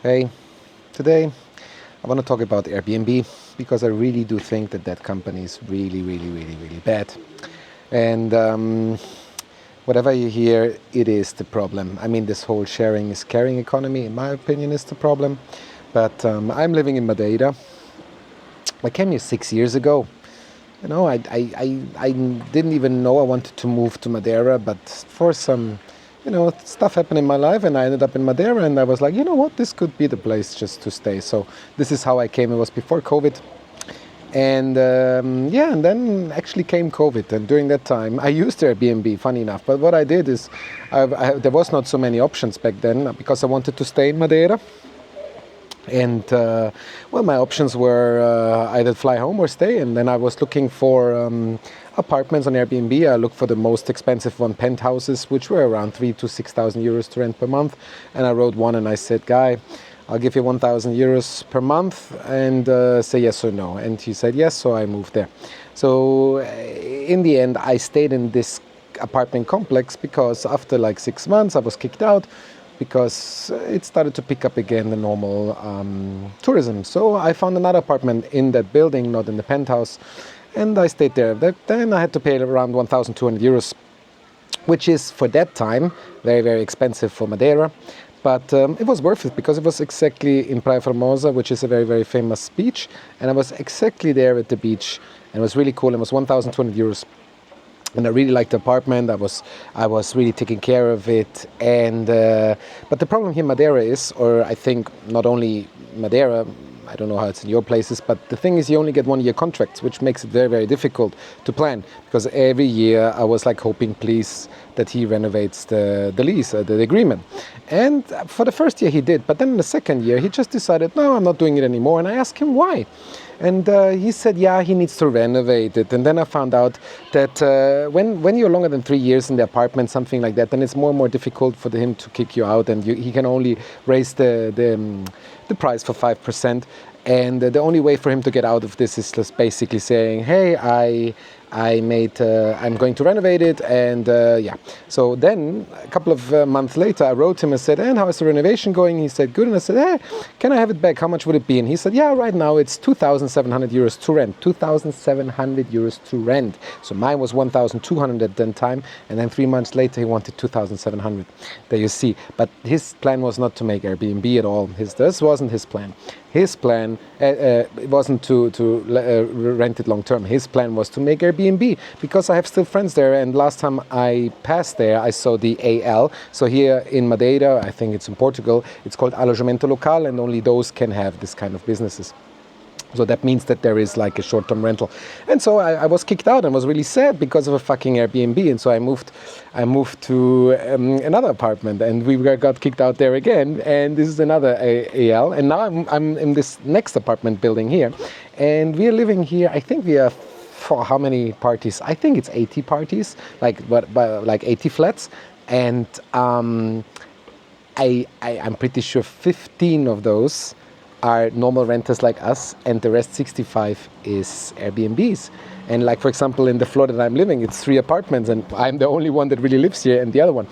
Hey, today I want to talk about Airbnb because I really do think that that company is really bad. And whatever you hear, it is the problem. I mean, this whole sharing is caring economy, in my opinion, is the problem. But I'm living in Madeira. I came here 6 years ago. I didn't even know I wanted to move to Madeira, but for some, stuff happened in my life and I ended up in Madeira and I was like, you know what, this could be the place just to stay. So this is how I came. It was before COVID. And and then actually came COVID. And during that time, I used Airbnb, funny enough. But what I did is, there was not so many options back then because I wanted to stay in Madeira. And my options were either fly home or stay. And then I was looking for apartments on Airbnb. I looked for the most expensive one, penthouses, which were around 3,000 to 6,000 euros to rent per month. And I wrote one and I said, guy, I'll give you 1,000 euros per month and say yes or no. And he said yes, so I moved there. So in the end, I stayed in this apartment complex because after like 6 months, I was kicked out because it started to pick up again the normal tourism. So I found another apartment in that building, not in the penthouse, and I stayed there. Then I had to pay around 1,200 euros, which is for that time very expensive for Madeira. But it was worth it because it was exactly in Praia Formosa, which is a very famous beach, and I was exactly there at the beach, and it was really cool. It was 1,200 euros. And I really liked the apartment. I was really taking care of it. And but the problem here in Madeira is, or I think not only Madeira, I don't know how it's in your places, but the thing is you only get 1 year contracts, which makes it very difficult to plan. Because every year I was like hoping, please, that he renovates the lease, the agreement. And for the first year he did, but then in the second year he just decided, no, I'm not doing it anymore. And I asked him why. And he said, yeah, he needs to renovate it. And then I found out that when you're longer than 3 years in the apartment, something like that, then it's more and more difficult for him to kick you out. And he can only raise the price for 5%. And the only way for him to get out of this is just basically saying, hey, I'm going to renovate it, and So then, a couple of months later, I wrote him and said, and how is the renovation going? He said, good. And I said, hey, can I have it back? How much would it be? And he said, yeah, right now it's 2,700 euros to rent. 2,700 euros to rent. So mine was 1,200 at that time, and then 3 months later he wanted 2,700. There you see. But his plan was not to make Airbnb at all. This wasn't his plan. His plan wasn't to rent it long term. His plan was to make Airbnb because I have still friends there. And last time I passed there, I saw the AL. So here in Madeira, I think it's in Portugal, it's called alojamento local, and only those can have this kind of businesses. So that means that there is like a short-term rental. And so I was kicked out and was really sad because of a fucking Airbnb. And so I moved to another apartment, and we got kicked out there again. And this is another AL. And now I'm in this next apartment building here. And we are living here, I think we are for how many parties? I think it's 80 parties, like 80 flats. And I'm pretty sure 15 of those are normal renters like us, and the rest 65 is Airbnbs. And like, for example, in the floor that I'm living, it's 3 apartments, and I'm the only one that really lives here, and the other one.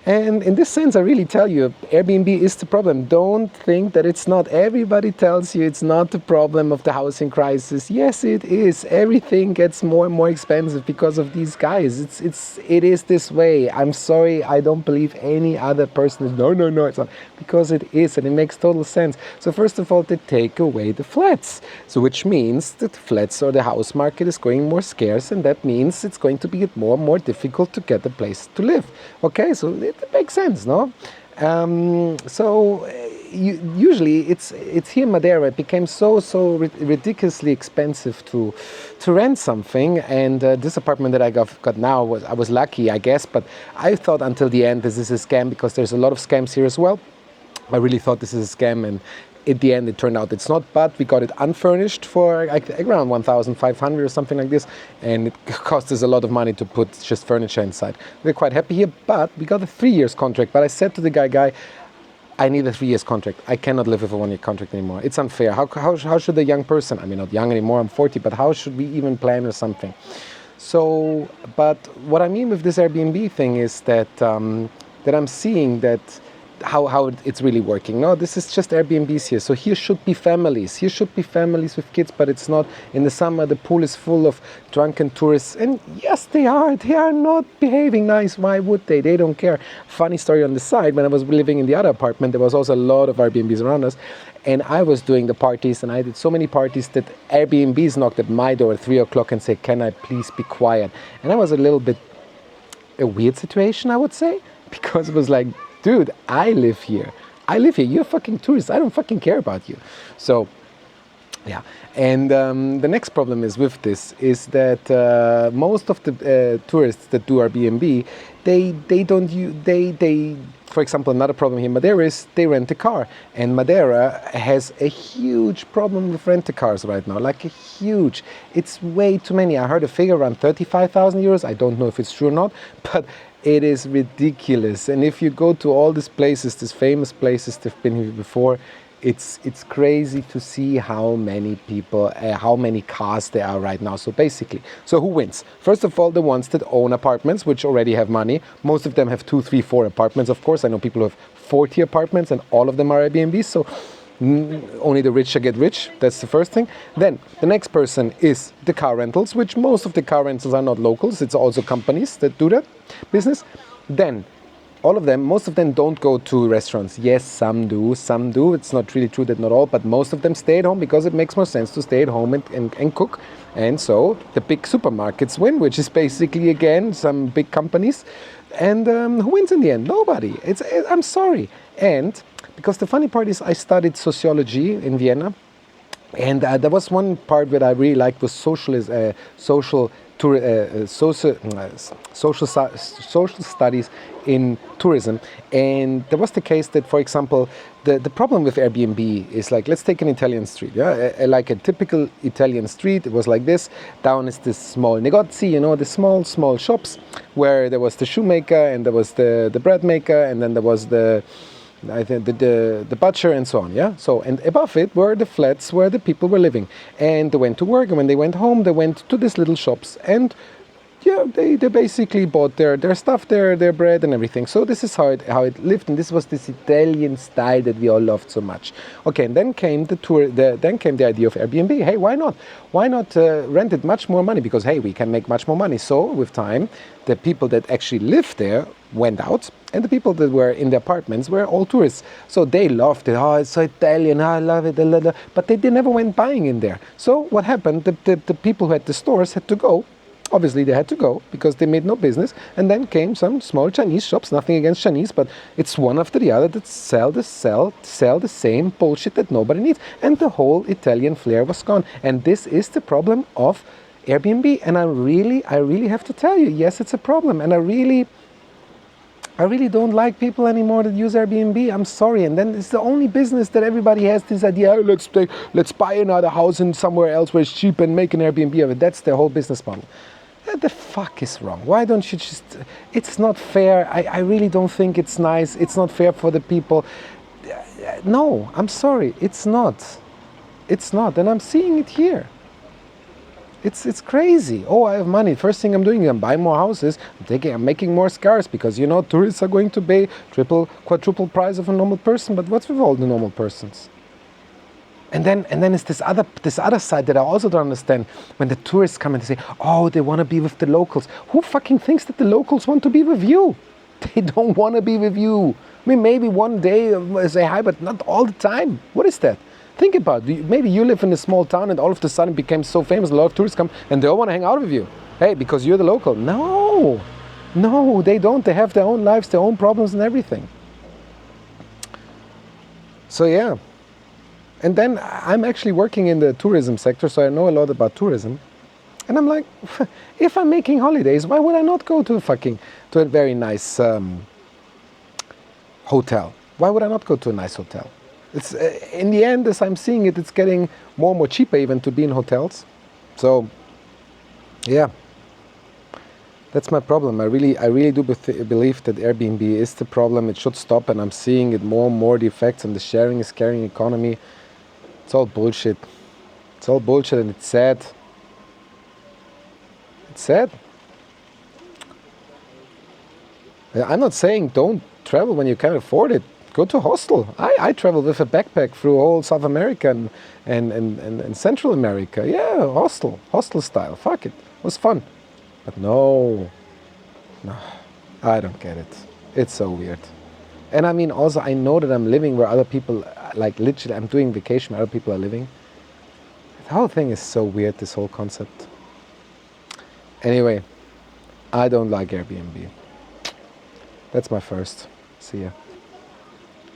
And in this sense, I really tell you, Airbnb is the problem. Don't think that it's not. Everybody tells you it's not the problem of the housing crisis. Yes, it is. Everything gets more and more expensive because of these guys. It is this way. I'm sorry, I don't believe any other person is, no, it's not. Because it is, and it makes total sense. So first of all, they take away the flats. So which means that the flats or the house market is going more scarce, and that means it's going to be more and more difficult to get a place to live. Okay, so it makes sense, no? Usually it's here in Madeira. It became so ridiculously expensive to rent something, and this apartment that I got now I was lucky, I guess, but I thought until the end this is a scam because there's a lot of scams here as well. I really thought this is a scam, and at the end it turned out it's not, but we got it unfurnished for around 1,500 or something like this, and it cost us a lot of money to put just furniture inside. We're quite happy here, but we got a 3 years contract. But I said to the guy, I need a 3 years contract. I cannot live with a 1 year contract anymore. It's unfair. How should a young person, I mean, not young anymore, I'm 40, but how should we even plan or something? So, but what I mean with this Airbnb thing is that I'm seeing that how it's really working. No, this is just Airbnbs here. So here should be families. Here should be families with kids, but it's not. In the summer, the pool is full of drunken tourists. And yes, they are. They are not behaving nice. Why would they? They don't care. Funny story on the side, when I was living in the other apartment, there was also a lot of Airbnbs around us. And I was doing the parties, and I did so many parties that Airbnbs knocked at my door at 3 o'clock and said, can I please be quiet? And that was a little bit a weird situation, I would say, because it was like, dude, I live here. You're fucking tourists. I don't fucking care about you. So, yeah. And the next problem is with this is that most of the tourists that do Airbnb, they for example, another problem here in Madeira is they rent a car. And Madeira has a huge problem with rent-a-cars right now, like a huge. It's way too many. I heard a figure around 35,000 euros. I don't know if it's true or not, but it is ridiculous. And if you go to all these places, these famous places they've been here before, it's crazy to see how many people, how many cars there are right now. So basically, so who wins? First of all, the ones that own apartments, which already have money. Most of them have 2, 3, 4 apartments, of course. I know people who have 40 apartments and all of them are Airbnbs. So only the richer get rich. That's the first thing. Then the next person is the car rentals, which most of the car rentals are not locals. It's also companies that do that business. Then all of them, most of them don't go to restaurants. Yes, some do. It's not really true that not all, but most of them stay at home because it makes more sense to stay at home and cook. And so the big supermarkets win, which is basically, again, some big companies. And who wins in the end? Nobody. I'm sorry. And because the funny part is I studied sociology in Vienna. And there was one part that I really liked was social studies in tourism. And there was the case that, for example, the problem with Airbnb is like, let's take an Italian street, like a typical Italian street. It was like this. Down is this small negozi, the small shops where there was the shoemaker and there was the bread maker and then there was the butcher and so on, yeah? So, and above it were the flats where the people were living. And they went to work, and when they went home, they went to these little shops. And, yeah, they basically bought their stuff, their bread and everything. So this is how it lived, and this was this Italian style that we all loved so much. Okay, and then came then came the idea of Airbnb. Hey, why not? Why not rent it much more money? Because, hey, we can make much more money. So, with time, the people that actually lived there went out, and the people that were in the apartments were all tourists. So they loved it. Oh, it's so Italian. I love it. But they never went buying in there. So what happened? The people who had the stores had to go. Obviously, they had to go because they made no business. And then came some small Chinese shops. Nothing against Chinese, but it's one after the other that sell the same bullshit that nobody needs. And the whole Italian flair was gone. And this is the problem of Airbnb. And I really have to tell you, yes, it's a problem. And I really don't like people anymore that use Airbnb. I'm sorry. And then it's the only business that everybody has this idea, oh, let's buy another house in somewhere else where it's cheap and make an Airbnb of it. That's their whole business model. What the fuck is wrong? Why don't you just... It's not fair. I really don't think it's nice. It's not fair for the people. No, I'm sorry. It's not. It's not. And I'm seeing it here. It's crazy. Oh, I have money. First thing I'm doing is I'm buying more houses. I'm making more cars because, tourists are going to pay triple, quadruple price of a normal person. But what's with all the normal persons? And then it's this other side that I also don't understand. When the tourists come and they say, oh, they want to be with the locals. Who fucking thinks that the locals want to be with you? They don't want to be with you. I mean, maybe one day say hi, but not all the time. What is that? Think about it. Maybe you live in a small town and all of a sudden it became so famous, a lot of tourists come and they all want to hang out with you. Hey, because you're the local. No, they don't. They have their own lives, their own problems and everything. So yeah. And then I'm actually working in the tourism sector, so I know a lot about tourism. And I'm like, if I'm making holidays, why would I not go to a very nice hotel? Why would I not go to a nice hotel? It's in the end, as I'm seeing it, it's getting more and more cheaper even to be in hotels. So, yeah, that's my problem. I really do believe that Airbnb is the problem. It should stop, and I'm seeing it more and more. The effects on the sharing is caring economy. It's all bullshit. It's all bullshit, and it's sad. It's sad. I'm not saying don't travel when you can afford it. Go to hostel. I traveled with a backpack through all South America and Central America. Yeah, hostel style. Fuck it. It was fun. But no, I don't get it. It's so weird. And I mean, also, I know that I'm living where other people, like literally, I'm doing vacation where other people are living. The whole thing is so weird, this whole concept. Anyway, I don't like Airbnb. That's my first. See ya.